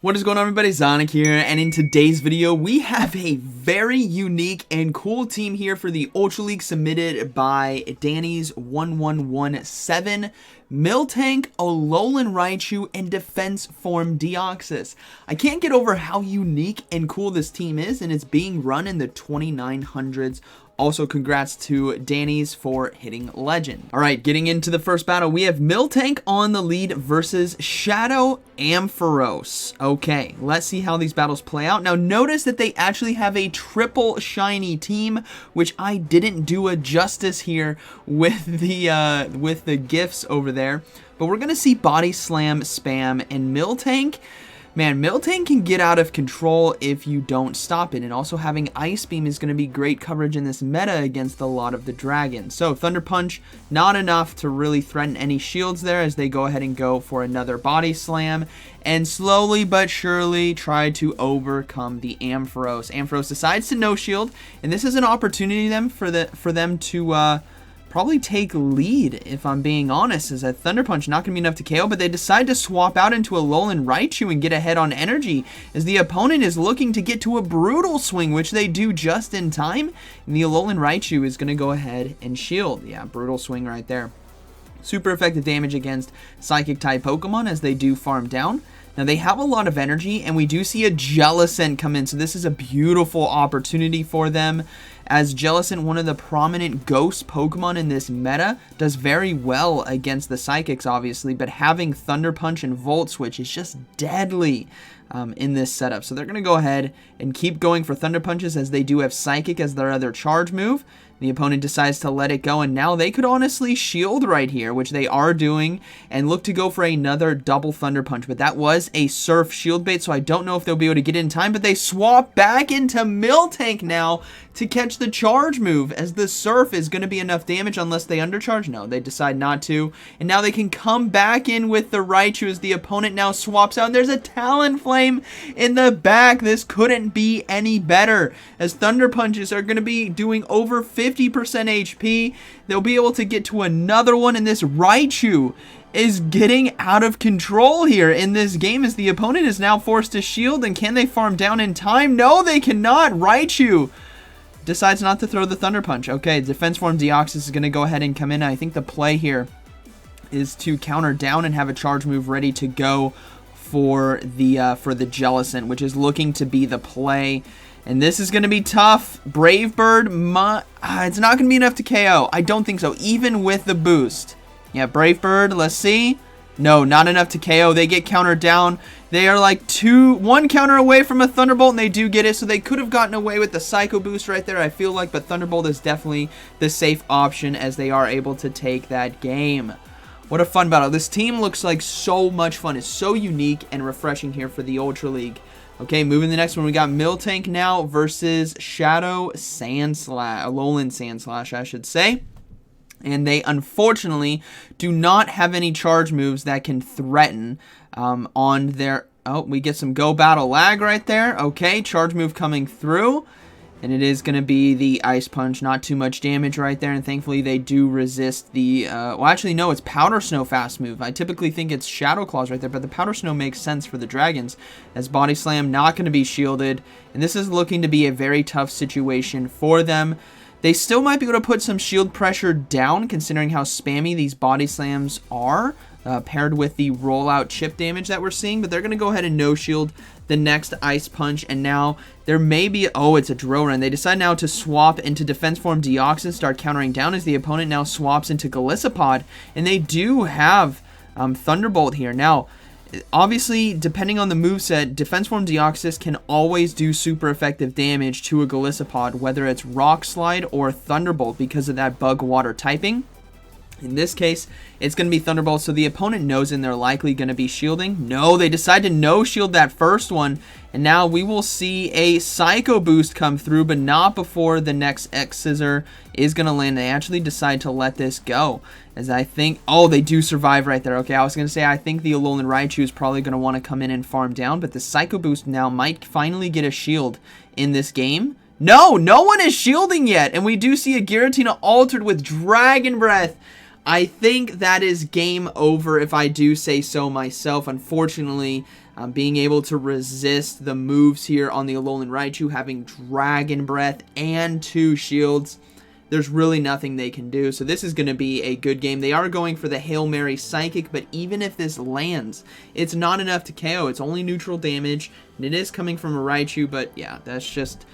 What is going on, everybody? ZyoniK here, and in today's video we have a very unique and cool team here for the Ultra League submitted by Danny's 1117. Miltank, Alolan Raichu, and Defense Form Deoxys. I can't get over how unique and cool this team is, and it's being run in the 2900s. Also, congrats to Danny's for hitting Legend. Alright, getting into the first battle, we have Miltank on the lead versus Shadow Ampharos. Okay, let's see how these battles play out. Now, notice that they actually have a triple shiny team, which I didn't do a justice here with the gifts over there. But we're going to see Body Slam, Spam, and Miltank. Man, Miltank can get out of control if you don't stop it, and also having Ice Beam is going to be great coverage in this meta against a lot of the dragons. So Thunder Punch, not enough to really threaten any shields there as they go ahead and go for another Body Slam, and slowly but surely try to overcome the Ampharos. Ampharos decides to no shield, and this is an opportunity for them to probably take lead, if I'm being honest, as a Thunder Punch not going to be enough to KO, but they decide to swap out into a Alolan Raichu and get ahead on energy, as the opponent is looking to get to a Brutal Swing, which they do just in time, and the Alolan Raichu is going to go ahead and shield. Yeah, Brutal Swing right there. Super effective damage against Psychic-type Pokemon as they do farm down. Now, they have a lot of energy, and we do see a Jellicent come in, so this is a beautiful opportunity for them, as Jellicent, one of the prominent ghost Pokemon in this meta, does very well against the Psychics, obviously, but having Thunder Punch and Volt Switch is just deadly in this setup. So they're going to go ahead and keep going for Thunder Punches, as they do have Psychic as their other charge move. The opponent decides to let it go, and now they could honestly shield right here, which they are doing, and look to go for another double Thunder Punch. But that was a Surf shield bait, so I don't know if they'll be able to get in time, but they swap back into Miltank now to catch the charge move, as the Surf is going to be enough damage unless they undercharge. No, they decide not to, and now they can come back in with the Raichu as the opponent now swaps out, and there's a Talonflame in the back. This couldn't be any better, as Thunder Punches are going to be doing over 50% HP. They'll be able to get to another one, and this Raichu is getting out of control here in this game, as the opponent is now forced to shield. And can they farm down in time? No, they cannot. Raichu decides not to throw the Thunder Punch. Okay, Defense Form Deoxys is going to go ahead and come in. I think the play here is to counter down and have a charge move ready to go for the Jellicent, which is looking to be the play. And this is going to be tough. Brave Bird, it's not going to be enough to KO. I don't think so, even with the boost. Yeah, Brave Bird, let's see. No, not enough to KO. They get countered down. They are like one counter away from a Thunderbolt, and they do get it. So they could have gotten away with the Psycho Boost right there, I feel like. But Thunderbolt is definitely the safe option, as they are able to take that game. What a fun battle. This team looks like so much fun. It's so unique and refreshing here for the Ultra League. Okay, moving to the next one, we got Miltank now versus Shadow Sandslash, Alolan Sandslash, I should say. And they, unfortunately, do not have any charge moves that can threaten on their... Oh, we get some Go Battle lag right there. Okay, charge move coming through. And it is going to be the Ice Punch. Not too much damage right there. And thankfully, they do resist the... well, actually, no. It's Powder Snow fast move. I typically think it's Shadow Claws right there. But the Powder Snow makes sense for the dragons, as Body Slam not going to be shielded. And this is looking to be a very tough situation for them. They still might be able to put some shield pressure down, considering how spammy these Body Slams are, paired with the rollout chip damage that we're seeing. But they're going to go ahead and no shield the next Ice Punch, and now there may be... Oh, it's a Drill Run. They decide now to swap into Defense Form Deoxys, start countering down, as the opponent now swaps into Golisopod, and they do have Thunderbolt here. Now, obviously, depending on the moveset, Defense Form Deoxys can always do super effective damage to a Golisopod, whether it's Rock Slide or Thunderbolt, because of that Bug Water typing. In this case, it's going to be Thunderbolt, so the opponent knows, and they're likely going to be shielding. No, they decide to no-shield that first one, and now we will see a Psycho Boost come through, but not before the next X-Scissor is going to land. They actually decide to let this go, as I think... Oh, they do survive right there. Okay, I was going to say, I think the Alolan Raichu is probably going to want to come in and farm down, but the Psycho Boost now might finally get a shield in this game. No, no one is shielding yet, and we do see a Giratina altered with Dragon Breath. I think that is game over, if I do say so myself. Unfortunately, being able to resist the moves here on the Alolan Raichu, having Dragon Breath and 2 shields. There's really nothing they can do, so this is going to be a good game. They are going for the Hail Mary Psychic, but even if this lands, it's not enough to KO. It's only neutral damage, and it is coming from a Raichu, but yeah, that's just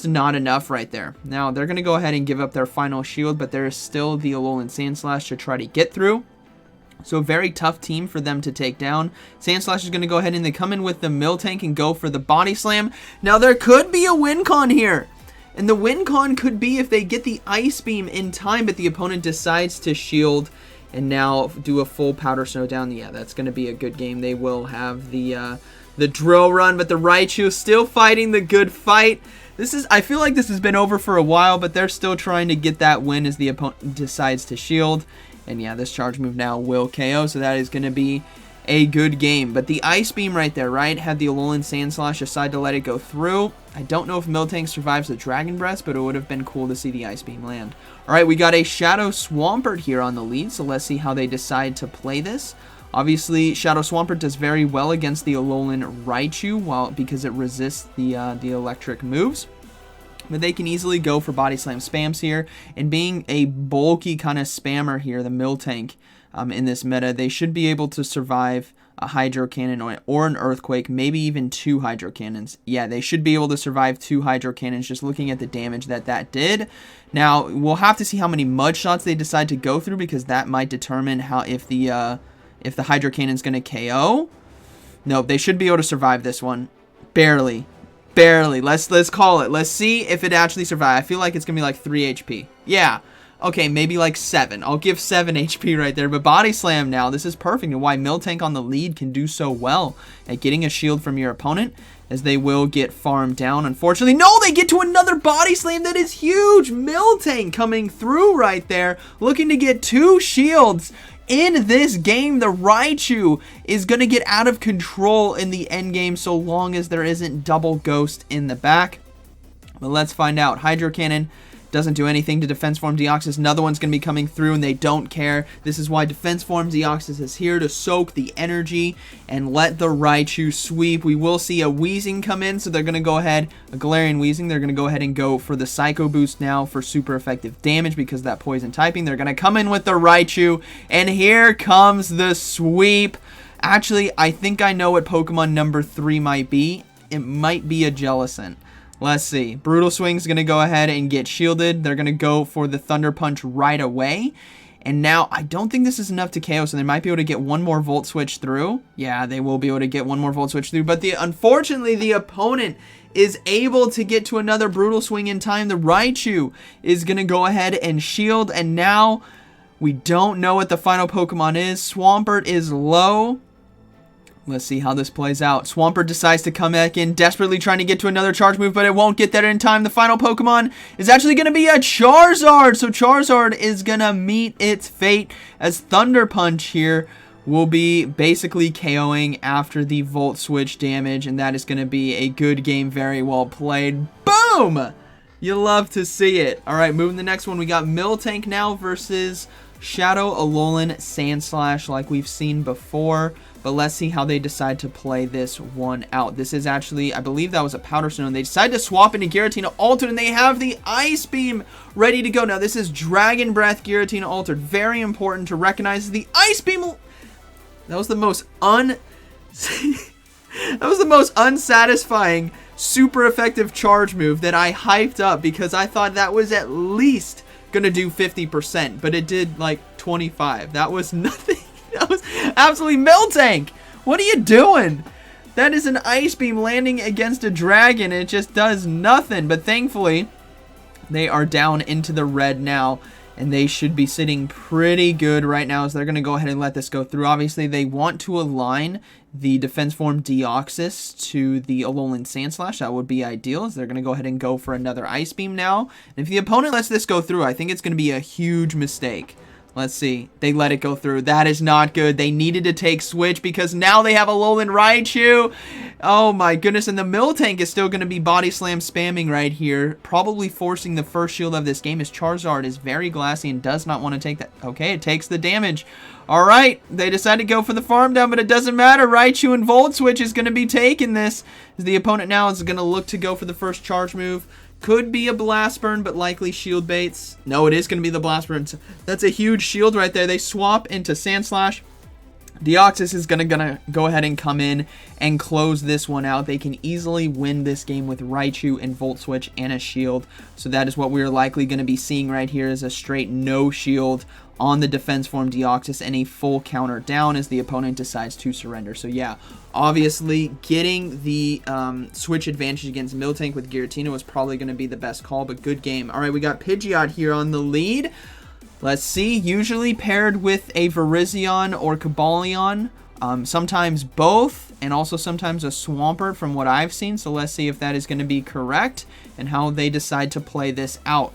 not enough right there. Now, they're going to go ahead and give up their final shield, but there is still the Alolan Sandslash to try to get through. So a very tough team for them to take down. Sandslash is going to go ahead and they come in with the Miltank and go for the Body Slam. Now, there could be a win con here. And the win con could be if they get the Ice Beam in time, but the opponent decides to shield and now do a full Powder Snow down. Yeah, that's going to be a good game. They will have the Drill Run, but the Raichu still fighting the good fight. I feel like this has been over for a while, but they're still trying to get that win as the opponent decides to shield. And yeah, this charge move now will KO, so that is going to be a good game. But the Ice Beam right there, right, had the Alolan Sandslash decide to let it go through. I don't know if Miltank survives the Dragon Breath, but it would have been cool to see the Ice Beam land. Alright, we got a Shadow Swampert here on the lead, so let's see how they decide to play this. Obviously, Shadow Swampert does very well against the Alolan Raichu because it resists the electric moves. But they can easily go for Body Slam spams here. And being a bulky kind of spammer here, the Miltank, in this meta, they should be able to survive a Hydro Cannon or an Earthquake, maybe even 2 Hydro Cannons. Yeah, they should be able to survive 2 Hydro Cannons just looking at the damage that did. Now, we'll have to see how many Mud Shots they decide to go through because that might determine how if the Hydro Cannon's going to KO. No, they should be able to survive this one. Barely. Barely. Let's call it. Let's see if it actually survives. I feel like it's going to be like 3 HP. Yeah. Okay, maybe like 7. I'll give 7 HP right there. But Body Slam now, this is perfect. And why Miltank on the lead can do so well at getting a shield from your opponent, as they will get farmed down. Unfortunately, no, they get to another Body Slam. That is huge. Miltank coming through right there, looking to get 2 shields. In this game, the Raichu is going to get out of control in the end game so long as there isn't double Ghost in the back. But let's find out. Hydro Cannon doesn't do anything to Defense Form Deoxys. Another one's going to be coming through, and they don't care. This is why Defense Form Deoxys is here to soak the energy and let the Raichu sweep. We will see a Weezing come in, so they're going to go ahead, a Galarian Weezing, they're going to go ahead and go for the Psycho Boost now for super effective damage because of that poison typing. They're going to come in with the Raichu, and here comes the sweep. Actually, I think I know what Pokemon number 3 might be. It might be a Jellicent. Let's see. Brutal Swing's going to go ahead and get shielded. They're going to go for the Thunder Punch right away. And now, I don't think this is enough to KO, so they might be able to get one more Volt Switch through. Yeah, they will be able to get one more Volt Switch through. But unfortunately, the opponent is able to get to another Brutal Swing in time. The Raichu is going to go ahead and shield. And now, we don't know what the final Pokemon is. Swampert is low. Let's see how this plays out. Swampert decides to come back in, desperately trying to get to another charge move, but it won't get there in time. The final Pokemon is actually going to be a Charizard. So Charizard is going to meet its fate as Thunder Punch here will be basically KOing after the Volt Switch damage, and that is going to be a good game, very well played. Boom! You love to see it. All right, moving to the next one. We got Miltank now versus Shadow Alolan Sandslash like we've seen before. But let's see how they decide to play this one out. This is actually, I believe that was a Powder Stone. They decided to swap into Giratina Altered, and they have the Ice Beam ready to go. Now, this is Dragon Breath Giratina Altered. Very important to recognize the Ice Beam. That was the most unsatisfying, super effective charge move that I hyped up because I thought that was at least going to do 50%, but it did like 25. That was nothing. That was absolutely Miltank. What are you doing? That is an Ice Beam landing against a dragon. It just does nothing. But thankfully, they are down into the red now. And they should be sitting pretty good right now as they're going to go ahead and let this go through. Obviously, they want to align the Defense Form Deoxys to the Alolan Sandslash. That would be ideal as they're going to go ahead and go for another Ice Beam now. And if the opponent lets this go through, I think it's going to be a huge mistake. Let's see. They let it go through. That is not good. They needed to take switch because now they have Alolan Raichu. Oh my goodness. And the Miltank is still going to be body slam spamming right here. Probably forcing the first shield of this game as Charizard is very glassy and does not want to take that. Okay, it takes the damage. All right. They decided to go for the farm down, but it doesn't matter. Raichu and Volt Switch is going to be taking this. As the opponent now is going to look to go for the first charge move. Could be a Blast Burn, but likely shield baits. No, it is going to be the Blast Burn. That's a huge shield right there. They swap into Sand Slash. Deoxys is gonna go ahead and come in and close this one out. They can easily win this game with Raichu and Volt Switch and a shield. So that is what we're likely going to be seeing right here is a straight no shield on the defense form Deoxys and a full counter down as the opponent decides to surrender. So yeah, obviously getting the switch advantage against Miltank with Giratina was probably going to be the best call, but good game. All right, we got Pidgeot here on the lead. Let's see, usually paired with a Virizion or Cobalion, sometimes both, and also sometimes a Swampert from what I've seen. So let's see if that is going to be correct and how they decide to play this out.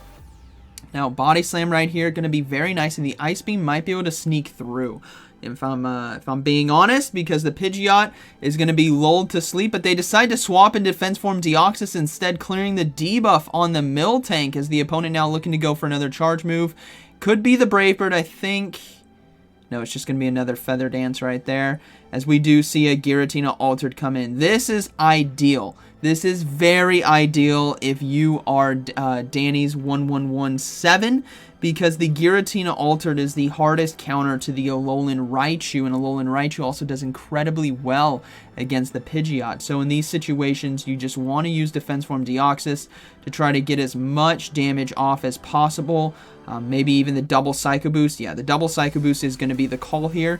Now, Body Slam right here, going to be very nice, and the Ice Beam might be able to sneak through. If I'm being honest, because the Pidgeot is going to be lulled to sleep, but they decide to swap in Defense Form Deoxys instead, clearing the debuff on the Miltank as the opponent now looking to go for another charge move. Could be the Brave Bird, I think. No, it's just going to be another Feather Dance right there, as we do see a Giratina Altered come in. This is ideal. This is very ideal if you are Danny's 1117, because the Giratina Altered is the hardest counter to the Alolan Raichu, and Alolan Raichu also does incredibly well against the Pidgeot. So in these situations, you just want to use Defense Form Deoxys to try to get as much damage off as possible. Maybe even the double Psycho Boost. Yeah, the double Psycho Boost is going to be the call here.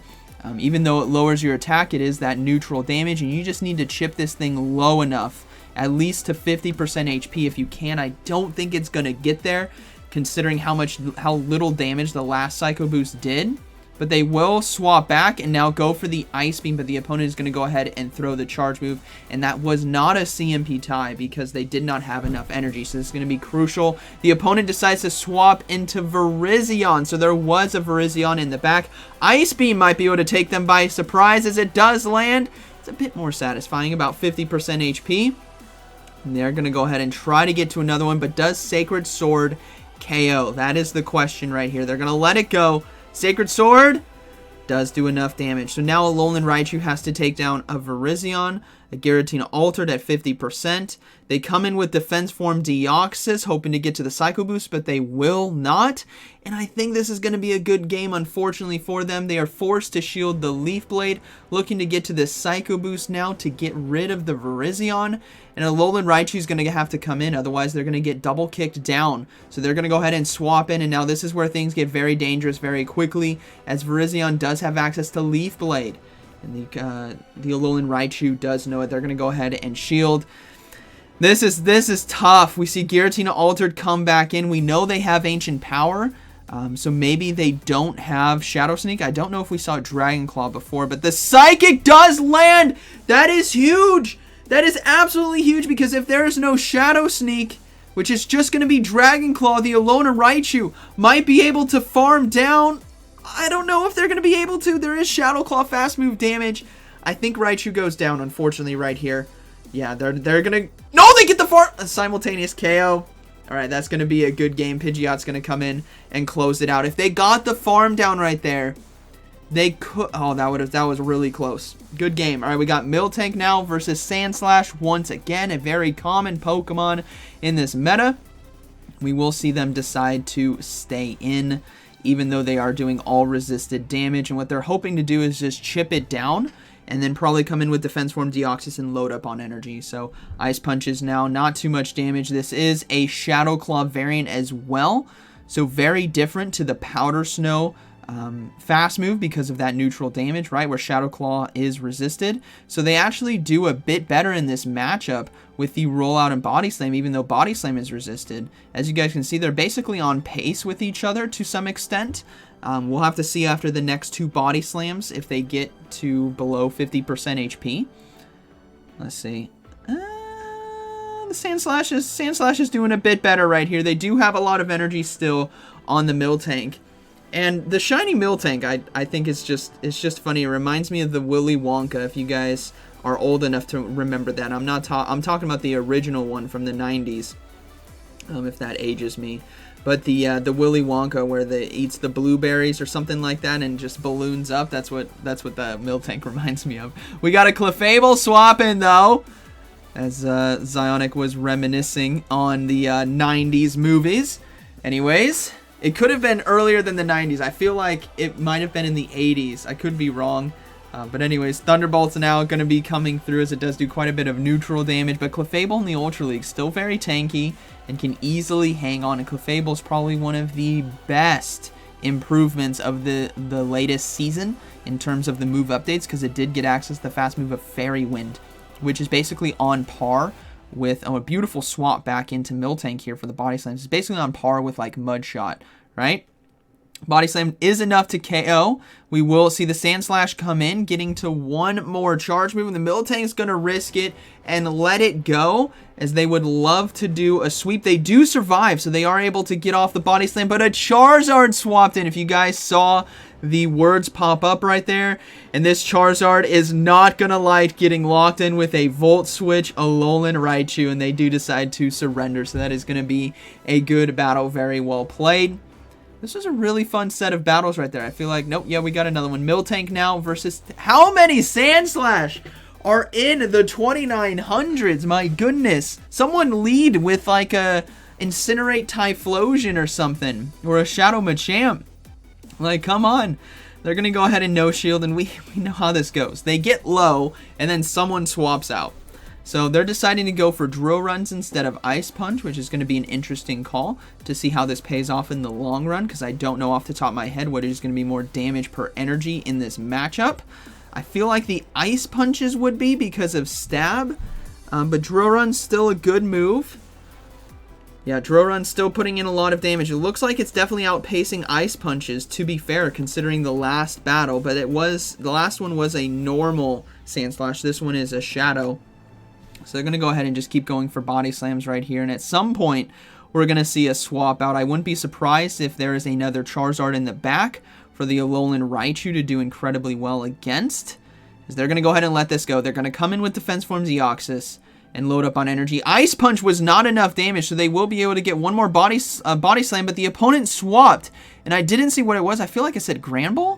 Even though it lowers your attack, it is that neutral damage, and you just need to chip this thing low enough, at least to 50% HP if you can. I don't think it's going to get there, considering how little damage the last Psycho Boost did. But they will swap back and now go for the Ice Beam, but the opponent is going to go ahead and throw the charge move, and that was not a CMP tie because they did not have enough energy, so this is going to be crucial. The opponent decides to swap into Virizion, so there was a Virizion in the back. Ice Beam might be able to take them by surprise as it does land. It's a bit more satisfying, about 50% HP. And they're going to go ahead and try to get to another one, but does Sacred Sword KO? That is the question right here. They're going to let it go. Sacred Sword does do enough damage. So now Alolan Raichu has to take down a Virizion, a Giratina Altered at 50%. They come in with Defense Form Deoxys, hoping to get to the Psycho Boost, but they will not. And I think this is going to be a good game, unfortunately, for them. They are forced to shield the Leaf Blade, looking to get to this Psycho Boost now to get rid of the Virizion. And Alolan Raichu is going to have to come in, otherwise they're going to get double kicked down. So they're going to go ahead and swap in, and now this is where things get very dangerous very quickly, as Virizion does have access to Leaf Blade. And the Alolan Raichu does know it. They're going to go ahead and shield. This is tough. We see Giratina Altered come back in. We know they have Ancient Power, so maybe they don't have Shadow Sneak. I don't know if we saw Dragon Claw before, but the Psychic does land! That is huge! That is absolutely huge, because if there is no Shadow Sneak, which is just going to be Dragon Claw, the Alolan Raichu might be able to farm down. I don't know if they're going to be able to. There is Shadow Claw fast move damage. I think Raichu goes down, unfortunately, right here. Yeah, they're going to... No, they get the farm! A simultaneous KO. Alright, that's going to be a good game. Pidgeot's going to come in and close it out. If they got the farm down right there, they could... Oh, that was really close. Good game. Alright, we got Miltank now versus Sandslash. Once again, a very common Pokemon in this meta. We will see them decide to stay in, even though they are doing all resisted damage. And what they're hoping to do is just chip it down, and then probably come in with Defense Form Deoxys and load up on energy. So Ice Punches now, not too much damage. This is a Shadow Claw variant as well, so very different to the Powder Snow fast move because of that neutral damage, right, where Shadow Claw is resisted. So they actually do a bit better in this matchup with the Rollout and Body Slam, even though Body Slam is resisted. As you guys can see, they're basically on pace with each other to some extent. We'll have to see after the next two Body Slams if they get to below 50% HP. Let's see. The Sandslash is doing a bit better right here. They do have a lot of energy still on the Miltank. And the shiny Miltank, I think it's just funny. It reminds me of the Willy Wonka, if you guys are old enough to remember that. I'm talking about the original one from the 90s, if that ages me. But the Willy Wonka, where they eats the blueberries or something like that and just balloons up. That's what the Miltank reminds me of. We got a Clefable swap in though, as ZyoniK was reminiscing on the 90s movies. Anyways, it could have been earlier than the 90s. I feel like it might have been in the 80s. I could be wrong. But anyways, Thunderbolt's now going to be coming through, as it does do quite a bit of neutral damage. But Clefable in the Ultra League still very tanky and can easily hang on. And Clefable's probably one of the best improvements of the latest season in terms of the move updates, because it did get access to the fast move of Fairy Wind, which is basically on par with a beautiful swap back into Miltank here for the Body Slams. It's basically on par with like Mud Shot, right? Body Slam is enough to KO. We will see the Sand Slash come in, getting to one more charge move, and the Miltank is going to risk it and let it go, as they would love to do a sweep. They do survive, so they are able to get off the Body Slam, but a Charizard swapped in. If you guys saw the words pop up right there, and this Charizard is not going to like getting locked in with a Volt Switch Alolan Raichu, and they do decide to surrender, so that is going to be a good battle, very well played. This was a really fun set of battles right there. I feel like, nope, yeah, we got another one. Miltank now versus... How many Sand Slash are in the 2900s? My goodness. Someone lead with like a Incinerate Typhlosion or something. Or a Shadow Machamp. Like, come on. They're going to go ahead and no shield, and we know how this goes. They get low, and then someone swaps out. So they're deciding to go for Drill Runs instead of Ice Punch, which is going to be an interesting call to see how this pays off in the long run, because I don't know off the top of my head what is going to be more damage per energy in this matchup. I feel like the Ice Punches would be because of Stab, but Drill Run's still a good move. Yeah, Drill Run's still putting in a lot of damage. It looks like it's definitely outpacing Ice Punches, to be fair, considering the last battle, but the last one was a normal Sand Slash. This one is a Shadow. So they're going to go ahead and just keep going for Body Slams right here. And at some point, we're going to see a swap out. I wouldn't be surprised if there is another Charizard in the back for the Alolan Raichu to do incredibly well against. Because they're going to go ahead and let this go. They're going to come in with Defense Form Deoxys and load up on energy. Ice Punch was not enough damage, so they will be able to get one more Body Slam. But the opponent swapped, and I didn't see what it was. I feel like I said Granbull?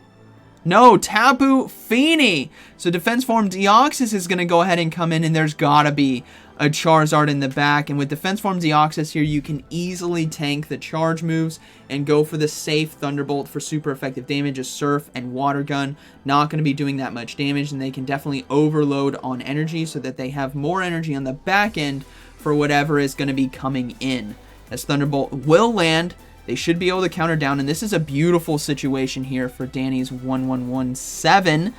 No, Tapu Fini. So Defense Form Deoxys is going to go ahead and come in, and there's got to be a Charizard in the back. And with Defense Form Deoxys here, you can easily tank the charge moves and go for the safe Thunderbolt for super effective damage. A Surf and Water Gun, not going to be doing that much damage, and they can definitely overload on energy so that they have more energy on the back end for whatever is going to be coming in. As Thunderbolt will land, they should be able to counter down, and this is a beautiful situation here for Danny's 1117,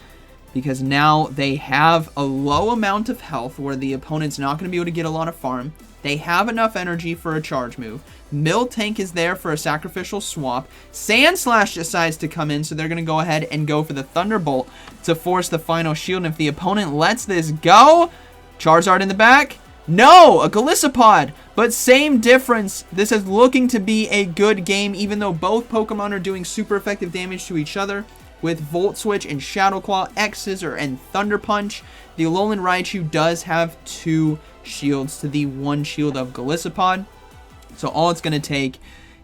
because now they have a low amount of health where the opponent's not going to be able to get a lot of farm. They have enough energy for a charge move. Miltank is there for a sacrificial swap. Sand Slash decides to come in, so they're going to go ahead and go for the Thunderbolt to force the final shield. And if the opponent lets this go, Charizard in the back. No, a Golisopod, but same difference. This is looking to be a good game, even though both Pokemon are doing super effective damage to each other with Volt Switch and Shadow Claw, X Scissor, and Thunder Punch. The Alolan Raichu does have 2 shields to the 1 shield of Golisopod, so all it's going to take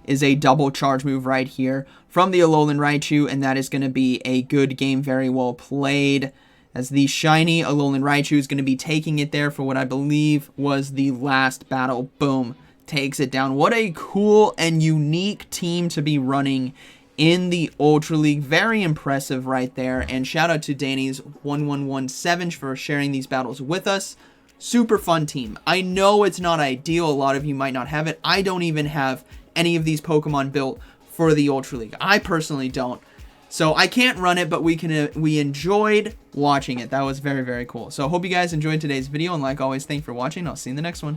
is a double charge move right here from the Alolan Raichu, and that is going to be a good game, very well played, as the shiny Alolan Raichu is going to be taking it there for what I believe was the last battle. Boom. Takes it down. What a cool and unique team to be running in the Ultra League. Very impressive right there. And shout out to Danny's 1117 for sharing these battles with us. Super fun team. I know it's not ideal. A lot of you might not have it. I don't even have any of these Pokemon built for the Ultra League. I personally don't. So I can't run it, but we enjoyed watching it. That was very, very cool. So I hope you guys enjoyed today's video, and like always, thanks for watching. I'll see you in the next one.